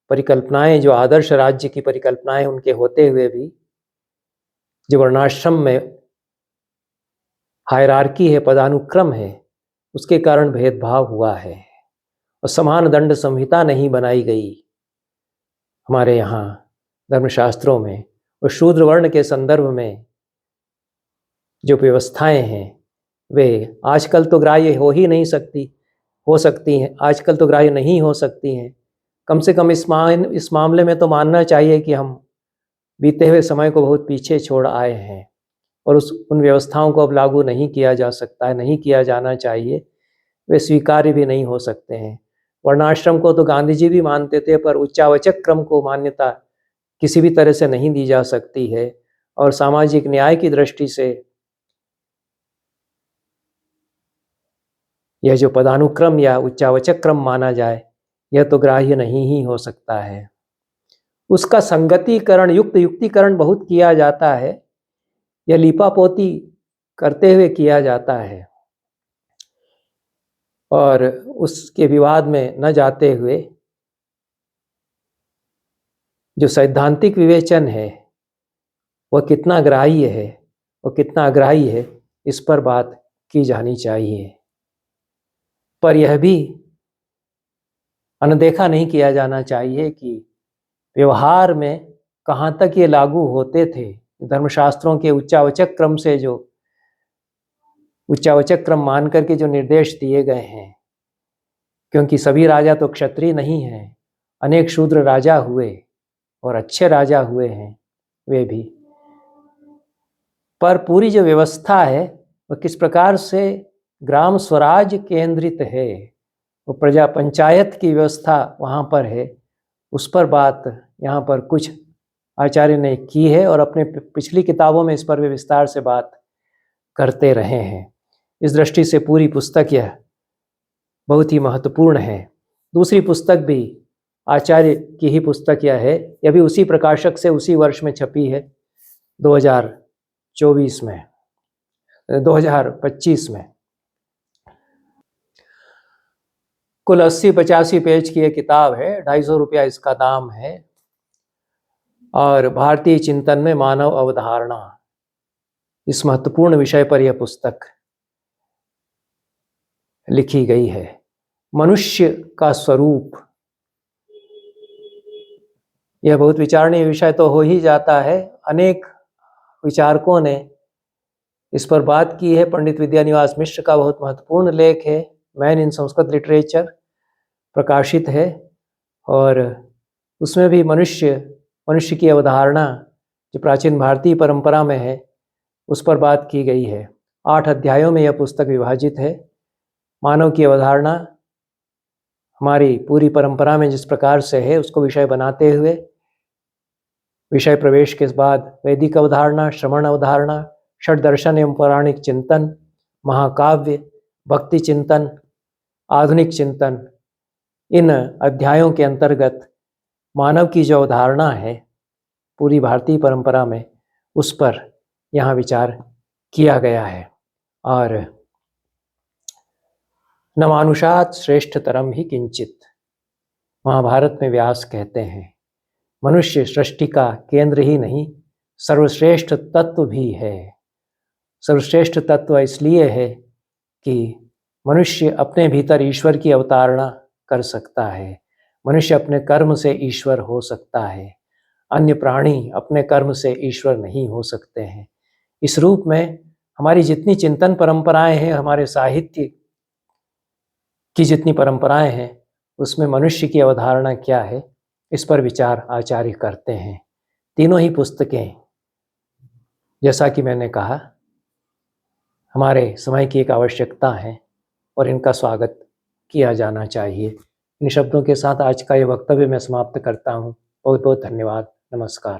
परिकल्पनाएं, जो आदर्श राज्य की परिकल्पनाएं उनके होते हुए भी, जो वर्णाश्रम में हायरार्की है, पदानुक्रम है, उसके कारण भेदभाव हुआ है और समान दंड संहिता नहीं बनाई गई हमारे यहाँ धर्मशास्त्रों में। और शूद्र वर्ण के संदर्भ में जो व्यवस्थाएं हैं वे आजकल तो ग्राह्य हो ही नहीं सकती, हो सकती हैं, आजकल तो ग्राह्य नहीं हो सकती हैं। कम से कम इस मामले में तो मानना चाहिए कि हम बीते हुए समय को बहुत पीछे छोड़ आए हैं और उन व्यवस्थाओं को अब लागू नहीं किया जा सकता है, नहीं किया जाना चाहिए, वे स्वीकार्य भी नहीं हो सकते हैं। वर्णाश्रम को तो गांधी जी भी मानते थे, पर उच्चावचक क्रम को मान्यता किसी भी तरह से नहीं दी जा सकती है। और सामाजिक न्याय की दृष्टि से यह जो पदानुक्रम या उच्चावचक क्रम माना जाए, यह तो ग्राह्य नहीं ही हो सकता है। उसका संगतिकरण, युक्तिकरण बहुत किया जाता है, यह लीपापोती करते हुए किया जाता है और उसके विवाद में न जाते हुए जो सैद्धांतिक विवेचन है वह कितना ग्राह्य है, वह कितना अग्राह्य है, इस पर बात की जानी चाहिए। पर यह भी अनदेखा नहीं किया जाना चाहिए कि व्यवहार में कहाँ तक ये लागू होते थे। धर्मशास्त्रों के उच्चावचक क्रम से, जो उच्चावचक क्रम मान करके जो निर्देश दिए गए हैं, क्योंकि सभी राजा तो क्षत्रिय नहीं हैं, अनेक शूद्र राजा हुए और अच्छे राजा हुए हैं वे भी। पर पूरी जो व्यवस्था है वह किस प्रकार से ग्राम स्वराज केंद्रित है, वो प्रजा पंचायत की व्यवस्था वहाँ पर है, उस पर बात यहाँ पर कुछ आचार्य ने की है और अपने पिछली किताबों में इस पर वे विस्तार से बात करते रहे हैं। इस दृष्टि से पूरी पुस्तक यह बहुत ही महत्वपूर्ण है। दूसरी पुस्तक भी आचार्य की ही पुस्तक यह है, यह भी उसी प्रकाशक से उसी वर्ष में छपी है, 2024 में, 2025 में। कुल 80-85 पेज की यह किताब है, 250 रुपया इसका दाम है। और भारतीय चिंतन में मानव अवधारणा, इस महत्वपूर्ण विषय पर यह पुस्तक लिखी गई है। मनुष्य का स्वरूप, यह बहुत विचारणीय विषय तो हो ही जाता है। अनेक विचारकों ने इस पर बात की है। पंडित विद्यानिवास मिश्र का बहुत महत्वपूर्ण लेख है, मैन इन संस्कृत लिटरेचर, प्रकाशित है, और उसमें भी मनुष्य की अवधारणा जो प्राचीन भारतीय परंपरा में है उस पर बात की गई है। 8 अध्यायों में यह पुस्तक विभाजित है। मानव की अवधारणा हमारी पूरी परंपरा में जिस प्रकार से है उसको विषय बनाते हुए, विषय प्रवेश के बाद वैदिक अवधारणा, श्रमण अवधारणा, षड दर्शन एवं पौराणिक चिंतन, महाकाव्य, भक्ति चिंतन, आधुनिक चिंतन, इन अध्यायों के अंतर्गत मानव की जो अवधारणा है पूरी भारतीय परंपरा में, उस पर यहाँ विचार किया गया है। और न मानुषात् श्रेष्ठतरम ही किंचित, महाभारत में व्यास कहते हैं, मनुष्य सृष्टि का केंद्र ही नहीं, सर्वश्रेष्ठ तत्व भी है। सर्वश्रेष्ठ तत्व इसलिए है कि मनुष्य अपने भीतर ईश्वर की अवतारणा कर सकता है। मनुष्य अपने कर्म से ईश्वर हो सकता है। अन्य प्राणी अपने कर्म से ईश्वर नहीं हो सकते हैं। इस रूप में हमारी जितनी चिंतन परंपराएं हैं, हमारे साहित्य की जितनी परंपराएं हैं, उसमें मनुष्य की अवधारणा क्या है, इस पर विचार आचार्य करते हैं। तीनों ही पुस्तकें, जैसा कि मैंने कहा, हमारे समय की एक आवश्यकता है और इनका स्वागत किया जाना चाहिए। इन शब्दों के साथ आज का ये वक्तव्य मैं समाप्त करता हूँ। बहुत बहुत धन्यवाद। नमस्कार।